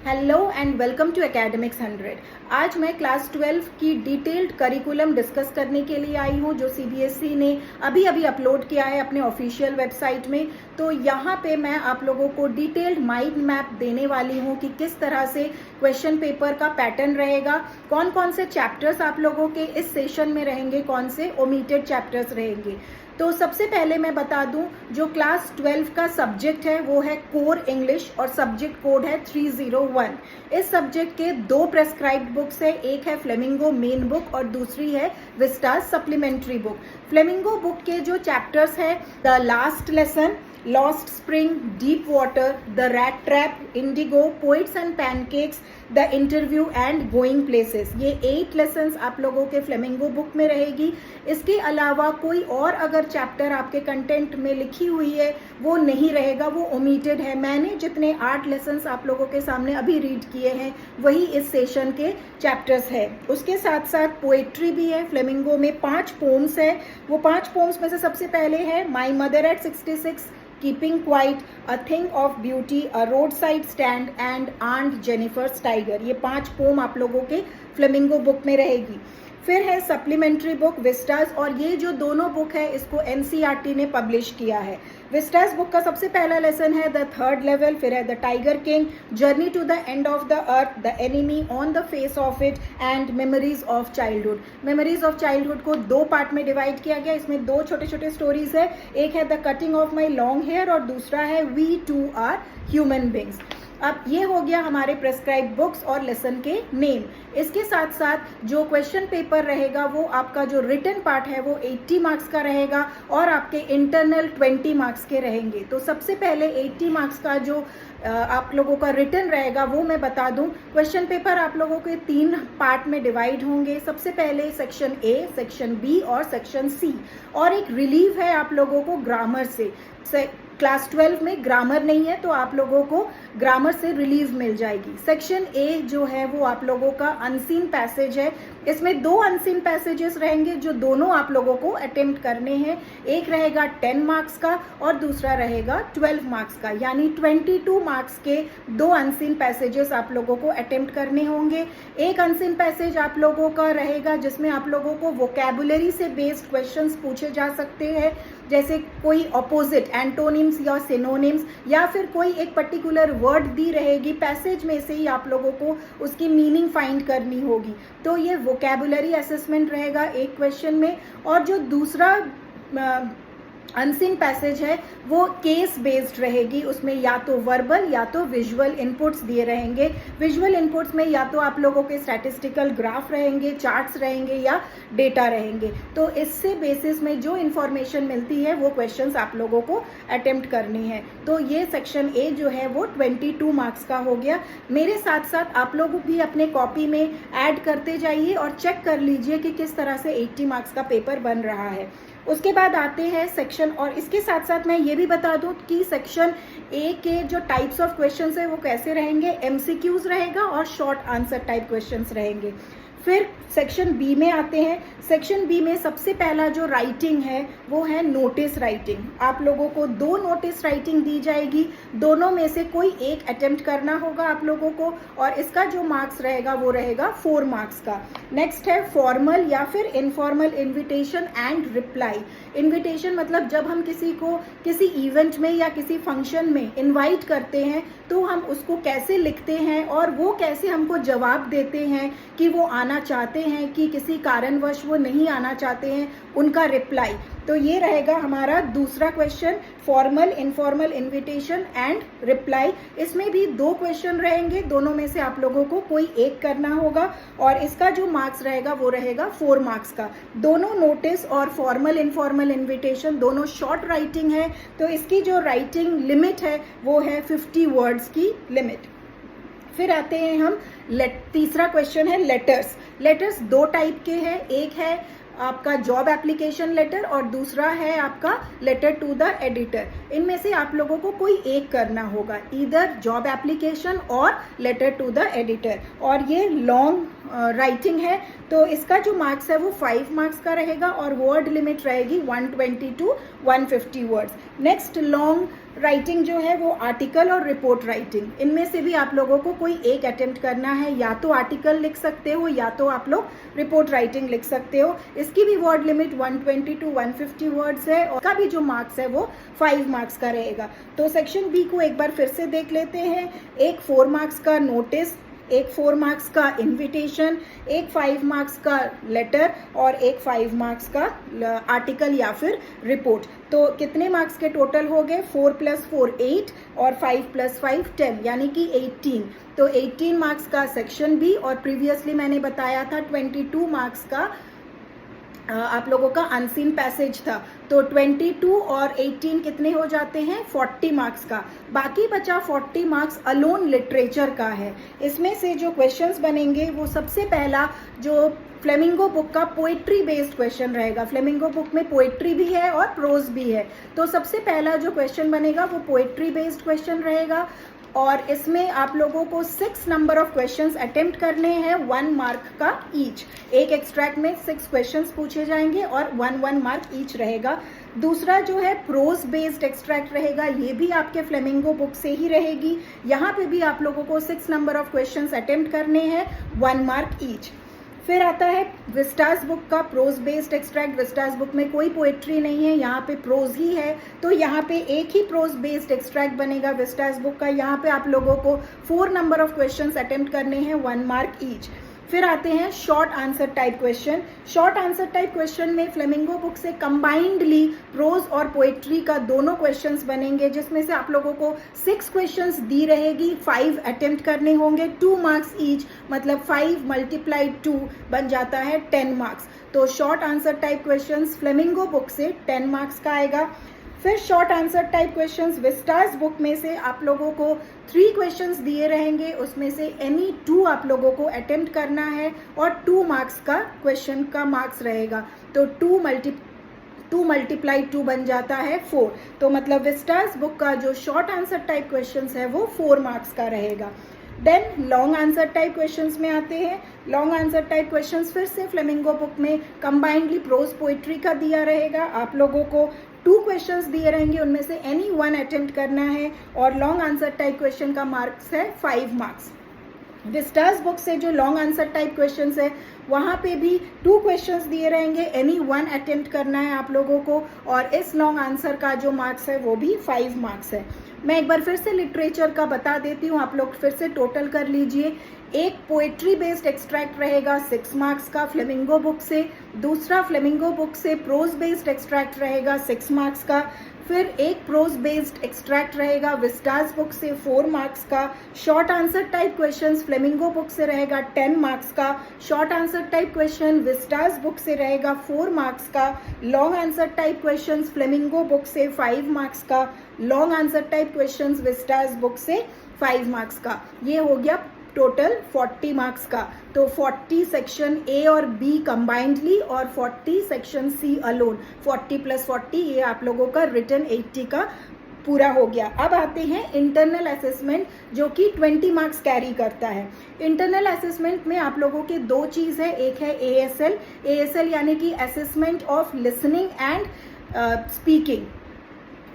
Hello and welcome to academics 100। आज मैं class 12 की डिटेल्ड करिकुलम डिस्कस करने के लिए आई हूँ जो सीबीएसई ने अभी अपलोड किया है अपने ऑफिशियल वेबसाइट में। तो यहाँ पे मैं आप लोगों को डिटेल्ड माइंड मैप देने वाली हूँ कि किस तरह से क्वेश्चन पेपर का पैटर्न रहेगा, कौन कौन से चैप्टर्स आप लोगों के इस सेशन में रहेंगे, कौन से ओमिटेड चैप्टर्स रहेंगे। तो सबसे पहले मैं बता दूं, जो क्लास 12 का सब्जेक्ट है वो है कोर इंग्लिश और सब्जेक्ट कोड है 301। इस सब्जेक्ट के दो प्रेस्क्राइब्ड बुक्स है, एक है फ्लेमिंगो मेन बुक और दूसरी है Vistas supplementary book. Flamingo book के जो चैप्टर्स है the last lesson, lost spring, deep water, the rat trap, Indigo, poets and pancakes, the interview and going places, ये 8 लेसन्स आप लोगों के फ्लेमिंगो बुक में रहेगी। इसके अलावा कोई और अगर चैप्टर आपके कंटेंट में लिखी हुई है वो नहीं रहेगा, वो ओमिटेड है। मैंने जितने 8 लेसन्स आप लोगों के सामने अभी रीड किए हैं वही इस सेशन के चैप्टर्स है। उसके साथ साथ पोएट्री भी है। फ्लेमिंगो में 5 पोम्स है। वो 5 पोम्स में से सबसे पहले है my mother at 66, keeping quiet, a thing of beauty, a roadside stand and aunt Jennifer's tiger. ये 5 पोम आप लोगों के फ्लेमिंगो बुक में रहेगी। फिर है सप्लीमेंट्री बुक विस्टास, और ये जो दोनों बुक है इसको एनसीईआरटी ने पब्लिश किया है। विस्टास बुक का सबसे पहला लेसन है द थर्ड लेवल, फिर है the tiger king, journey to the end of the earth, the enemy, on the face of it and memories of childhood. Memories of childhood को 2 part में divide किया गया। इसमें 2 छोटे छोटे स्टोरीज है, एक है the cutting of my long hair और दूसरा है we too are human beings. अब ये हो गया हमारे प्रेस्क्राइब बुक्स और लेसन के नेम। इसके साथ साथ जो क्वेश्चन पेपर रहेगा वो आपका जो रिटन पार्ट है वो 80 मार्क्स का रहेगा और आपके इंटरनल 20 मार्क्स के रहेंगे। तो सबसे पहले 80 मार्क्स का जो आप लोगों का रिटन रहेगा वो मैं बता दूं। क्वेश्चन पेपर आप लोगों के 3 पार्ट में डिवाइड होंगे। सबसे पहले सेक्शन ए, सेक्शन बी और सेक्शन सी, और एक रिलीव है आप लोगों को ग्रामर से। क्लास 12 में ग्रामर नहीं है तो आप लोगों को ग्रामर से रिलीव मिल जाएगी। सेक्शन ए जो है वो आप लोगों का अनसीन पैसेज है। इसमें 2 अनसीन पैसेजेस रहेंगे जो दोनों आप लोगों को अटेम्प्ट करने हैं। एक रहेगा 10 मार्क्स का और दूसरा रहेगा 12 मार्क्स का, यानी 22 मार्क्स के 2 अनसीन पैसेजेस आप लोगों को अटेम्प्ट करने होंगे। एक अनसीन पैसेज आप लोगों का रहेगा जिसमें आप लोगों को वोकैबुलरी से बेस्ड क्वेश्चंस पूछे जा सकते हैं, जैसे कोई ऑपोजिट, एंटोनिम्स या सिनोनिम्स, या फिर कोई एक पर्टिकुलर वर्ड दी रहेगी, पैसेज में से ही आप लोगों को उसकी मीनिंग फाइंड करनी होगी। तो ये वोकैबुलरी असेसमेंट रहेगा एक क्वेश्चन में। और जो दूसरा अनसीन पैसेज है वो केस बेस्ड रहेगी। उसमें या तो वर्बल या तो विजुअल इनपुट्स दिए रहेंगे। विजुअल इनपुट्स में या तो आप लोगों के स्टैटिस्टिकल ग्राफ रहेंगे, चार्ट्स रहेंगे या डेटा रहेंगे। तो इससे बेसिस में जो इन्फॉर्मेशन मिलती है वो क्वेश्चंस आप लोगों को अटेम्प्ट करनी है। तो ये सेक्शन ए जो है वो 22 मार्क्स का हो गया। मेरे साथ साथ आप लोग भी अपने कॉपी में ऐड करते जाइए और चेक कर लीजिए कि किस तरह से 80 मार्क्स का पेपर बन रहा है। उसके बाद आते हैं सेक्शन, और इसके साथ साथ मैं ये भी बता दूं कि सेक्शन ए के जो टाइप्स ऑफ क्वेश्चंस है वो कैसे रहेंगे। एमसीक्यूज रहेगा और शॉर्ट आंसर टाइप क्वेश्चंस रहेंगे। फिर सेक्शन बी में आते हैं। सेक्शन बी में सबसे पहला जो राइटिंग है वो है नोटिस राइटिंग। आप लोगों को 2 नोटिस राइटिंग दी जाएगी, दोनों में से कोई एक अटेम्प्ट करना होगा आप लोगों को, और इसका जो मार्क्स रहेगा वो रहेगा 4 मार्क्स का। नेक्स्ट है फॉर्मल या फिर informal invitation and reply. Invitation मतलब जब हम किसी को किसी इवेंट में या किसी फंक्शन में इन्वाइट करते हैं तो हम उसको कैसे लिखते हैं और वो कैसे हमको जवाब देते हैं कि वो आना चाहते हैं कि किसी कारणवश वो नहीं आना चाहते हैं, उनका रिप्लाई। तो ये रहेगा हमारा दूसरा question, formal informal invitation and reply. इसमें भी 2 क्वेश्चन रहेंगे, दोनों में से आप लोगों को कोई एक करना होगा और इसका जो मार्क्स रहेगा वो रहेगा 4 मार्क्स का। दोनों नोटिस और फॉर्मल इनफॉर्मल इन्विटेशन दोनों शॉर्ट राइटिंग है, तो इसकी जो राइटिंग लिमिट है वो है 50 वर्ड्स की लिमिट। फिर आते हैं हम तीसरा क्वेश्चन है लेटर्स। लेटर्स 2 टाइप के हैं, एक है आपका जॉब एप्लीकेशन लेटर और दूसरा है आपका लेटर टू द एडिटर। इनमें से आप लोगों को कोई एक करना होगा, ईदर जॉब एप्लीकेशन और लेटर टू द एडिटर। और ये लॉन्ग राइटिंग है तो इसका जो मार्क्स है वो 5 मार्क्स का रहेगा और वर्ड लिमिट रहेगी 120 to 150 words. Next long writing जो है वो आर्टिकल और रिपोर्ट राइटिंग, इनमें से भी आप लोगों को कोई एक अटेम्प्ट करना है, या तो आर्टिकल लिख सकते हो या तो आप लोग रिपोर्ट राइटिंग लिख सकते हो। इसकी भी वर्ड लिमिट 120 टू 150 वर्ड्स है और का भी जो मार्क्स है वो 5 मार्क्स का रहेगा। तो सेक्शन बी को एक बार फिर से देख लेते हैं। एक 4 मार्क्स का नोटिस, एक 4 मार्क्स का इनविटेशन, एक 5 मार्क्स का लेटर और एक 5 मार्क्स का आर्टिकल या फिर रिपोर्ट। तो कितने मार्क्स के टोटल हो गए? 4 + 4 8 और 5 + 5 10 यानी कि 18। तो 18 मार्क्स का सेक्शन बी और प्रीवियसली मैंने बताया था 22 मार्क्स का आप लोगों का अनसीन पैसेज था। तो 22 और 18 कितने हो जाते हैं? 40 मार्क्स का। बाकी बचा 40 मार्क्स अलोन लिटरेचर का है। इसमें से जो क्वेश्चंस बनेंगे वो सबसे पहला जो फ्लेमिंगो बुक का पोएट्री बेस्ड क्वेश्चन रहेगा। फ्लेमिंगो बुक में पोएट्री भी है और प्रोज भी है। तो सबसे पहला जो क्वेश्चन बनेगा वो पोएट्री बेस्ड क्वेश्चन रहेगा और इसमें आप लोगों को 6 नंबर ऑफ क्वेश्चंस अटेम्प्ट करने हैं, 1 मार्क का ईच। एक एक्सट्रैक्ट में 6 क्वेश्चंस पूछे जाएंगे और 1 मार्क ईच रहेगा। दूसरा जो है प्रोज बेस्ड एक्सट्रैक्ट रहेगा, ये भी आपके फ्लेमिंगो बुक से ही रहेगी। यहाँ पे भी आप लोगों को 6 नंबर ऑफ क्वेश्चंस अटेम्प्ट करने हैं, 1 मार्क ईच। फिर आता है विस्टास बुक का prose based extract. Vistas book में कोई पोएट्री नहीं है, यहाँ पे प्रोज ही है, तो यहाँ पे एक ही प्रोज बेस्ड एक्सट्रैक्ट बनेगा विस्टास बुक का। यहाँ पे आप लोगों को 4 नंबर ऑफ क्वेश्चंस अटेम्प्ट करने हैं, 1 मार्क ईच। फिर आते हैं short answer type question. Short answer type question में फ्लेमिंगो बुक से कंबाइंडली प्रोज और पोएट्री का दोनों क्वेश्चंस बनेंगे, जिसमें से आप लोगों को 6 क्वेश्चंस दी रहेगी, 5 अटेम्प्ट करने होंगे, 2 मार्क्स ईच, मतलब 5 × 2 बन जाता है 10 मार्क्स। तो short answer type questions flamingo book से 10 मार्क्स का आएगा। फिर short answer type questions Vistas book में से आप लोगों को 3 क्वेश्चंस दिए रहेंगे, उसमें से एनी 2 आप लोगों को अटेम्प्ट करना है और 2 मार्क्स का क्वेश्चन का मार्क्स रहेगा। तो 2 × 2 बन जाता है 4। तो मतलब विस्टास बुक का जो शॉर्ट आंसर टाइप क्वेश्चंस है वो 4 मार्क्स का रहेगा। Then long answer type questions में आते हैं। लॉन्ग आंसर टाइप क्वेश्चंस फिर से फ्लेमिंगो बुक में कंबाइंडली प्रोज पोएट्री का दिया रहेगा। आप लोगों को 2 क्वेश्चंस दिए रहेंगे, उनमें से एनी 1 अटेम्प्ट करना है और लॉन्ग आंसर टाइप क्वेश्चन का मार्क्स है 5 मार्क्स। विस्टास बुक से जो लॉन्ग आंसर टाइप क्वेश्चंस है वहाँ पे भी 2 क्वेश्चंस दिए रहेंगे, एनी 1 अटेम्प्ट करना है आप लोगों को और इस लॉन्ग आंसर का जो मार्क्स है वो भी 5 मार्क्स है। मैं एक बार फिर से लिटरेचर का बता देती हूँ, आप लोग फिर से टोटल कर लीजिए। एक पोएट्री बेस्ड एक्सट्रैक्ट रहेगा 6 मार्क्स का फ्लेमिंगो बुक से। दूसरा फ्लेमिंगो बुक से प्रोज बेस्ड एक्सट्रैक्ट रहेगा 6 मार्क्स का। फिर एक प्रोज बेस्ड एक्सट्रैक्ट रहेगा विस्टास बुक से 4 मार्क्स का। Short answer type questions flamingo book से रहेगा 10 मार्क्स का। Short answer type question Vistas book से रहेगा 4 मार्क्स का। Long answer type questions flamingo book से 5 मार्क्स का। Long answer type questions Vistas book से 5 मार्क्स का। ये हो गया टोटल 40 मार्क्स का। तो 40 सेक्शन ए और बी कंबाइंडली और 40 सेक्शन सी अलोन, 40 + 40 ये आप लोगों का रिटन 80 का पूरा हो गया। अब आते हैं इंटरनल असेसमेंट जो कि 20 मार्क्स कैरी करता है। इंटरनल असेसमेंट में आप लोगों के 2 चीज़ है, एक है ASL यानी कि assessment of listening and speaking.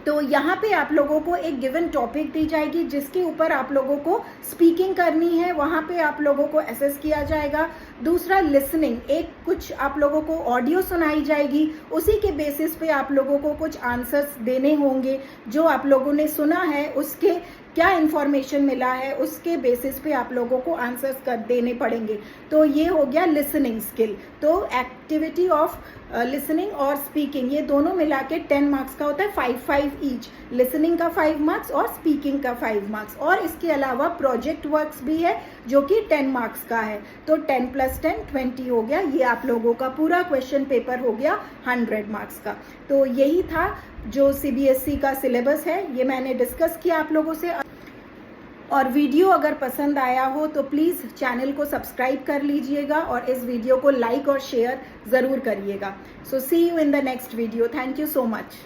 तो यहाँ पे आप लोगों को एक गिवन टॉपिक दी जाएगी जिसके ऊपर आप लोगों को स्पीकिंग करनी है, वहाँ पे आप लोगों को असेस किया जाएगा। दूसरा लिसनिंग, एक कुछ आप लोगों को ऑडियो सुनाई जाएगी, उसी के बेसिस पे आप लोगों को कुछ आंसर्स देने होंगे, जो आप लोगों ने सुना है उसके क्या इन्फॉर्मेशन मिला है उसके बेसिस पे आप लोगों को आंसर्स कर देने पड़ेंगे। तो ये हो गया लिसनिंग स्किल। तो एक्टिविटी ऑफ लिसनिंग और स्पीकिंग ये दोनों मिला के 10 मार्क्स का होता है, 5-5 ईच। लिसनिंग का 5 मार्क्स और स्पीकिंग का 5 मार्क्स। और इसके अलावा प्रोजेक्ट वर्क्स भी है जो कि 10 मार्क्स का है। तो 10 + 10 20 हो गया। ये आप लोगों का पूरा क्वेश्चन पेपर हो गया 100 मार्क्स का। तो यही था जो CBSE का सिलेबस है, ये मैंने डिस्कस किया आप लोगों से। और वीडियो अगर पसंद आया हो तो प्लीज़ चैनल को सब्सक्राइब कर लीजिएगा और इस वीडियो को लाइक और शेयर ज़रूर करिएगा। So see you in the next video. Thank you so much.